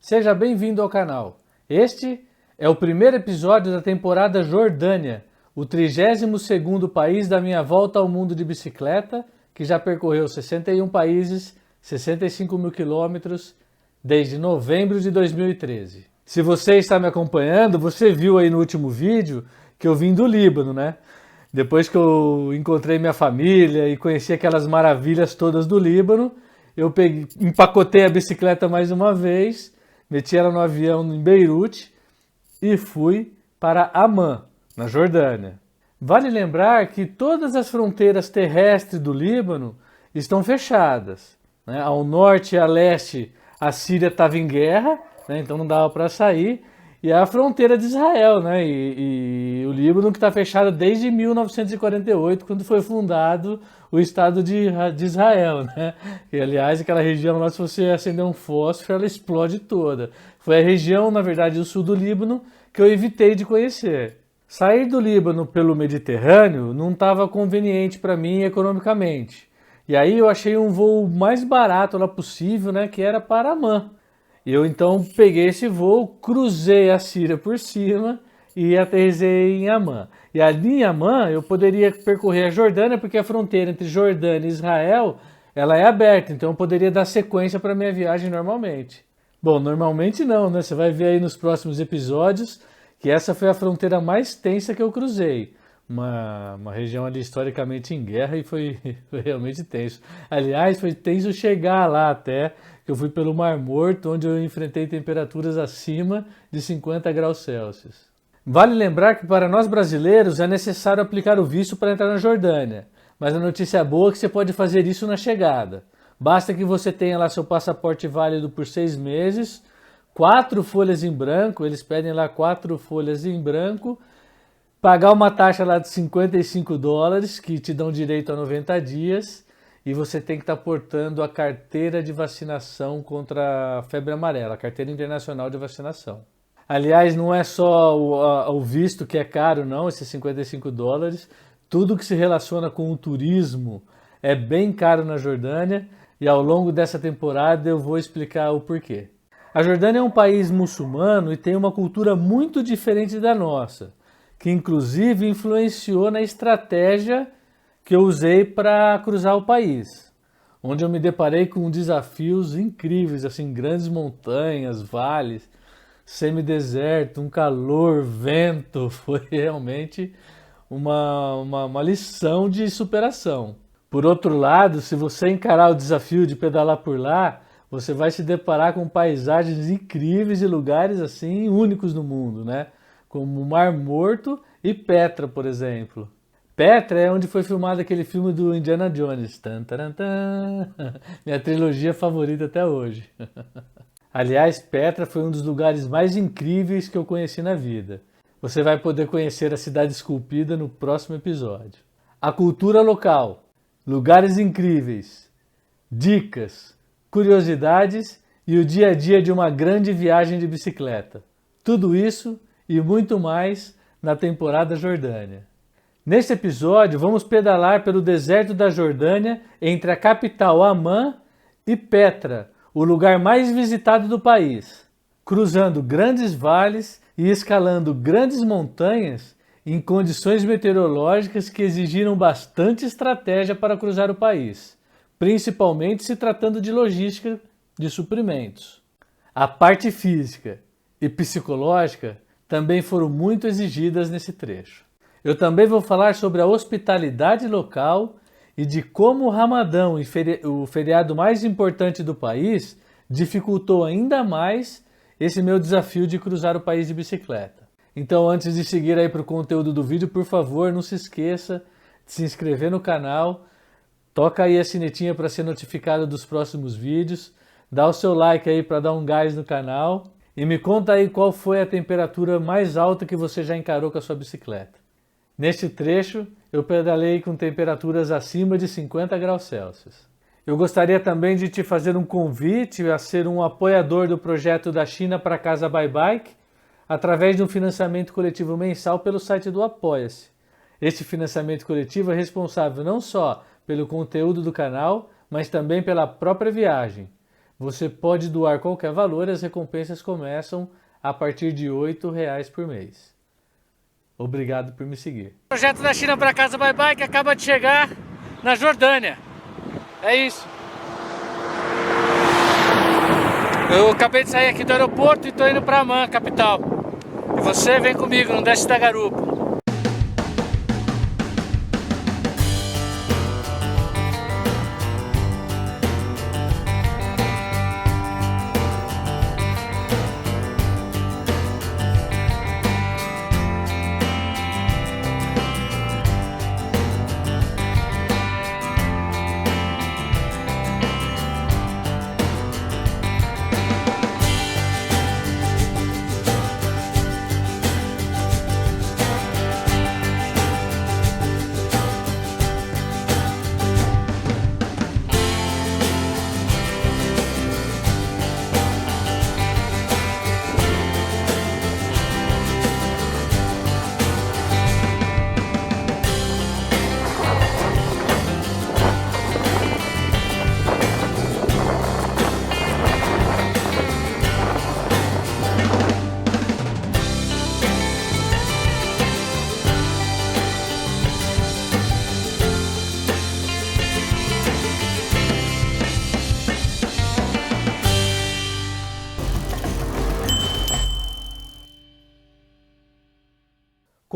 Seja bem-vindo ao canal. Este é o primeiro episódio da temporada Jordânia, o 32º país da minha volta ao mundo de bicicleta, que já percorreu 61 países, 65 mil quilômetros, desde novembro de 2013. Se você está me acompanhando, você viu aí no último vídeo que eu vim do Líbano, né? Depois que eu encontrei minha família e conheci aquelas maravilhas todas do Líbano, eu empacotei a bicicleta mais uma vez, meti ela no avião em Beirute e fui para Amman, na Jordânia. Vale lembrar que todas as fronteiras terrestres do Líbano estão fechadas, né? Ao norte e a leste a Síria estava em guerra, né? Então não dava para sair, e a fronteira de Israel, né? E o Líbano que está fechado desde 1948, quando foi fundado o Estado de Israel, né? E, aliás, aquela região lá, se você acender um fósforo, ela explode toda. Foi a região, na verdade, do sul do Líbano que eu evitei de conhecer. Sair do Líbano pelo Mediterrâneo não estava conveniente para mim economicamente. E aí eu achei um voo mais barato lá possível, né? Que era para Amman. Eu então peguei esse voo, cruzei a Síria por cima e aterrissei em Amman. E ali em Amman eu poderia percorrer a Jordânia, porque a fronteira entre Jordânia e Israel ela é aberta, então eu poderia dar sequência para a minha viagem normalmente. Bom, normalmente não, né? Você vai ver aí nos próximos episódios que essa foi a fronteira mais tensa que eu cruzei. Uma região ali historicamente em guerra e foi realmente tenso. Aliás, foi tenso chegar lá até, que eu fui pelo Mar Morto, onde eu enfrentei temperaturas acima de 50 graus Celsius. Vale lembrar que para nós brasileiros é necessário aplicar o visto para entrar na Jordânia, mas a notícia boa é que você pode fazer isso na chegada. Basta que você tenha lá seu passaporte válido por 6 meses, 4 folhas em branco, eles pedem lá 4 folhas em branco, pagar uma taxa lá de $55, que te dão direito a 90 dias, e você tem que estar portando a carteira de vacinação contra a febre amarela, a carteira internacional de vacinação. Aliás, não é só o visto que é caro, não, esses $55. Tudo que se relaciona com o turismo é bem caro na Jordânia, e ao longo dessa temporada eu vou explicar o porquê. A Jordânia é um país muçulmano e tem uma cultura muito diferente da nossa, que inclusive influenciou na estratégia que eu usei para cruzar o país, onde eu me deparei com desafios incríveis, assim, grandes montanhas, vales, semideserto, um calor, vento, foi realmente uma lição de superação. Por outro lado, se você encarar o desafio de pedalar por lá, você vai se deparar com paisagens incríveis e lugares assim únicos no mundo, né? Como o Mar Morto e Petra, por exemplo. Petra é onde foi filmado aquele filme do Indiana Jones. Tan, taran, tan. Minha trilogia favorita até hoje. Aliás, Petra foi um dos lugares mais incríveis que eu conheci na vida. Você vai poder conhecer a cidade esculpida no próximo episódio. A cultura local, lugares incríveis, dicas, curiosidades e o dia a dia de uma grande viagem de bicicleta. Tudo isso e muito mais na temporada Jordânia. Neste episódio, vamos pedalar pelo deserto da Jordânia entre a capital Amman e Petra, o lugar mais visitado do país, cruzando grandes vales e escalando grandes montanhas em condições meteorológicas que exigiram bastante estratégia para cruzar o país, principalmente se tratando de logística de suprimentos. A parte física e psicológica também foram muito exigidas nesse trecho. Eu também vou falar sobre a hospitalidade local e de como o Ramadão, o feriado mais importante do país, dificultou ainda mais esse meu desafio de cruzar o país de bicicleta. Então, antes de seguir aí para o conteúdo do vídeo, por favor, não se esqueça de se inscrever no canal, toca aí a sinetinha para ser notificado dos próximos vídeos, dá o seu like aí para dar um gás no canal e me conta aí qual foi a temperatura mais alta que você já encarou com a sua bicicleta. Neste trecho, eu pedalei com temperaturas acima de 50 graus Celsius. Eu gostaria também de te fazer um convite a ser um apoiador do projeto da China para Casa by Bike, através de um financiamento coletivo mensal pelo site do Apoia-se. Este financiamento coletivo é responsável não só pelo conteúdo do canal, mas também pela própria viagem. Você pode doar qualquer valor e as recompensas começam a partir de R$ 8 por mês. Obrigado por me seguir. Projeto da China para Casa Bye Bye que acaba de chegar na Jordânia. É isso. Eu acabei de sair aqui do aeroporto e estou indo para Amman, capital. E você vem comigo, não desce da garupa.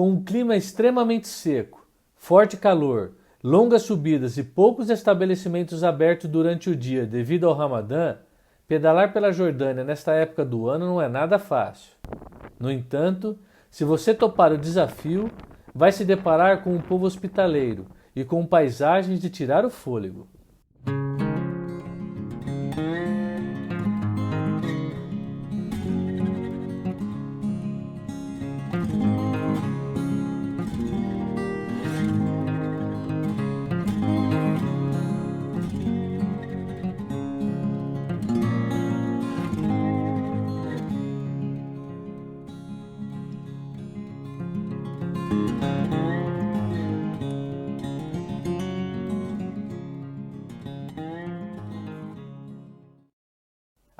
Com um clima extremamente seco, forte calor, longas subidas e poucos estabelecimentos abertos durante o dia devido ao Ramadã, pedalar pela Jordânia nesta época do ano não é nada fácil. No entanto, se você topar o desafio, vai se deparar com um povo hospitaleiro e com paisagens de tirar o fôlego.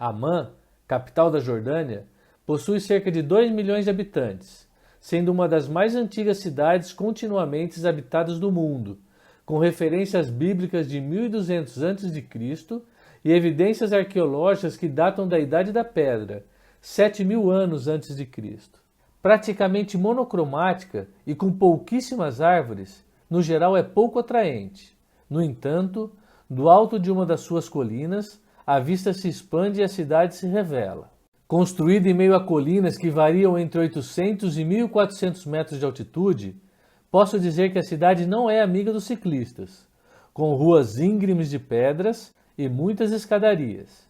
Amman, capital da Jordânia, possui cerca de 2 milhões de habitantes, sendo uma das mais antigas cidades continuamente habitadas do mundo, com referências bíblicas de 1200 a.C. e evidências arqueológicas que datam da Idade da Pedra, 7.000 anos antes de Cristo. Praticamente monocromática e com pouquíssimas árvores, no geral é pouco atraente. No entanto, do alto de uma das suas colinas, a vista se expande e a cidade se revela. Construída em meio a colinas que variam entre 800 e 1.400 metros de altitude, posso dizer que a cidade não é amiga dos ciclistas, com ruas íngremes de pedras e muitas escadarias.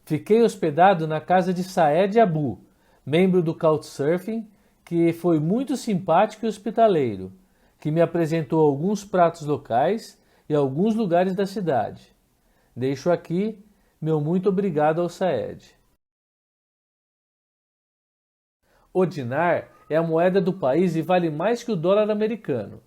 Fiquei hospedado na casa de Saed Abu, membro do Couchsurfing, que foi muito simpático e hospitaleiro, que me apresentou alguns pratos locais e alguns lugares da cidade. Deixo aqui meu muito obrigado ao Saed. O dinar é a moeda do país e vale mais que o dólar americano.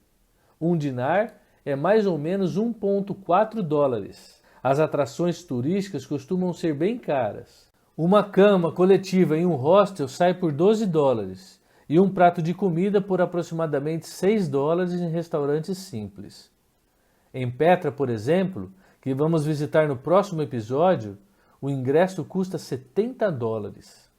Um dinar é mais ou menos 1,4 dólares. As atrações turísticas costumam ser bem caras. Uma cama coletiva em um hostel sai por 12 dólares e um prato de comida por aproximadamente 6 dólares em restaurantes simples. Em Petra, por exemplo, que vamos visitar no próximo episódio, o ingresso custa 70 dólares.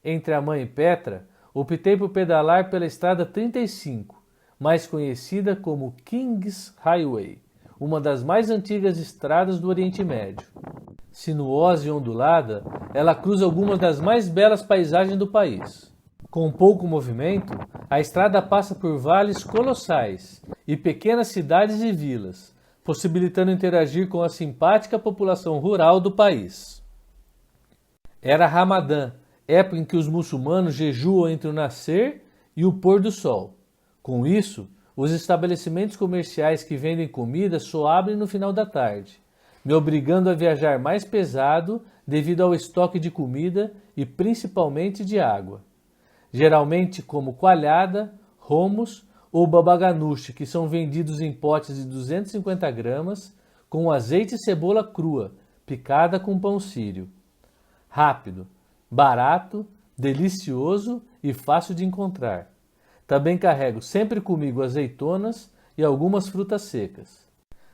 Entre Amman e Petra, optei por pedalar pela Estrada 35, mais conhecida como King's Highway, uma das mais antigas estradas do Oriente Médio. Sinuosa e ondulada, ela cruza algumas das mais belas paisagens do país. Com pouco movimento, a estrada passa por vales colossais e pequenas cidades e vilas, possibilitando interagir com a simpática população rural do país. Era Ramadã, época em que os muçulmanos jejuam entre o nascer e o pôr do sol. Com isso, os estabelecimentos comerciais que vendem comida só abrem no final da tarde, me obrigando a viajar mais pesado devido ao estoque de comida e principalmente de água. Geralmente como coalhada, hummus ou baba ganoush, que são vendidos em potes de 250 gramas, com azeite e cebola crua, picada com pão sírio. Rápido, barato, delicioso e fácil de encontrar. Também carrego sempre comigo azeitonas e algumas frutas secas.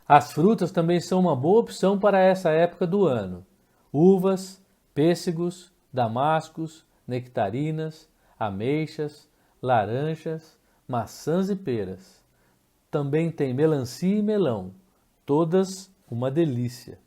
As frutas também são uma boa opção para essa época do ano. Uvas, pêssegos, damascos, nectarinas, ameixas, laranjas, maçãs e peras. Também tem melancia e melão, todas uma delícia.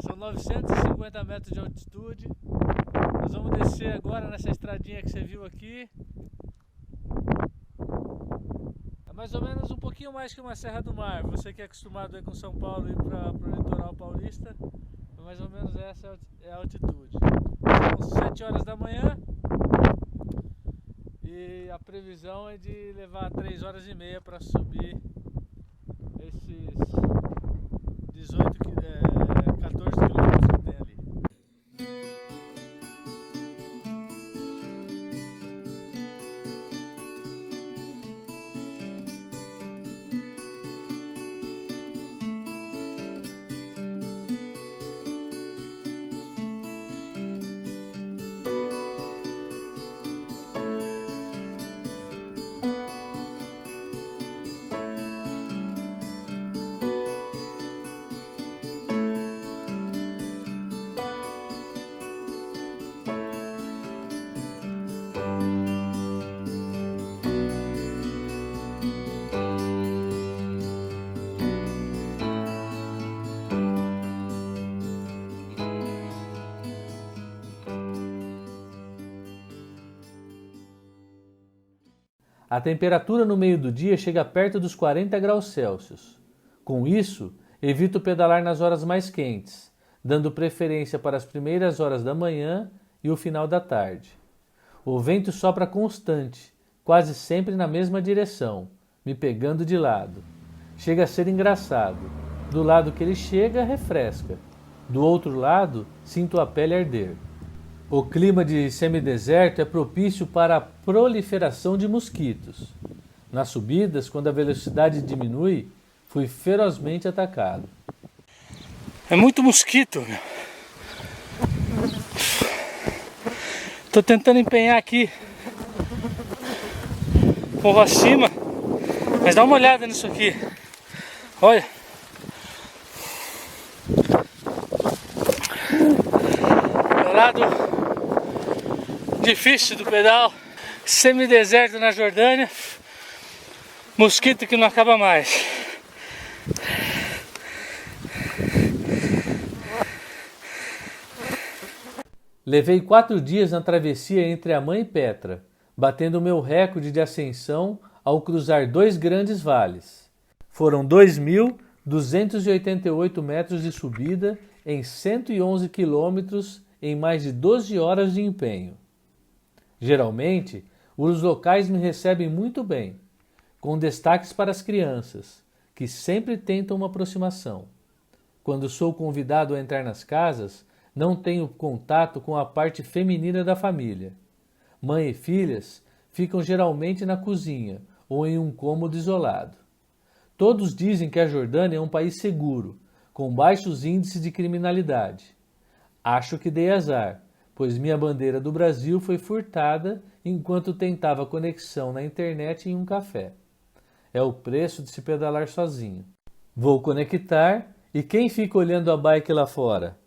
São 950 metros de altitude. Nós vamos descer agora nessa estradinha que você viu aqui. É mais ou menos um pouquinho mais que uma Serra do Mar. Você que é acostumado aí com São Paulo e ir para o litoral paulista, mais ou menos essa é a altitude. São 7 horas da manhã e a previsão é de levar 3 horas e meia para subir esses 14 quilômetros que tem ali. A temperatura no meio do dia chega perto dos 40 graus Celsius. Com isso, evito pedalar nas horas mais quentes, dando preferência para as primeiras horas da manhã e o final da tarde. O vento sopra constante, quase sempre na mesma direção, me pegando de lado. Chega a ser engraçado. Do lado que ele chega, refresca. Do outro lado, sinto a pele arder. O clima de semideserto é propício para a proliferação de mosquitos. Nas subidas, quando a velocidade diminui, fui ferozmente atacado. É muito mosquito, meu. Tô tentando empenhar aqui morro acima, mas dá uma olhada nisso aqui. Olha. Do lado difícil do pedal, semideserto na Jordânia, mosquito que não acaba mais. Levei 4 dias na travessia entre a Mãe e Petra, batendo o meu recorde de ascensão ao cruzar 2 grandes vales. Foram 2.288 metros de subida em 111 quilômetros em mais de 12 horas de empenho. Geralmente, os locais me recebem muito bem, com destaques para as crianças, que sempre tentam uma aproximação. Quando sou convidado a entrar nas casas, não tenho contato com a parte feminina da família. Mãe e filhas ficam geralmente na cozinha ou em um cômodo isolado. Todos dizem que a Jordânia é um país seguro, com baixos índices de criminalidade. Acho que dei azar, pois minha bandeira do Brasil foi furtada enquanto tentava conexão na internet em um café. É o preço de se pedalar sozinho. Vou conectar e quem fica olhando a bike lá fora?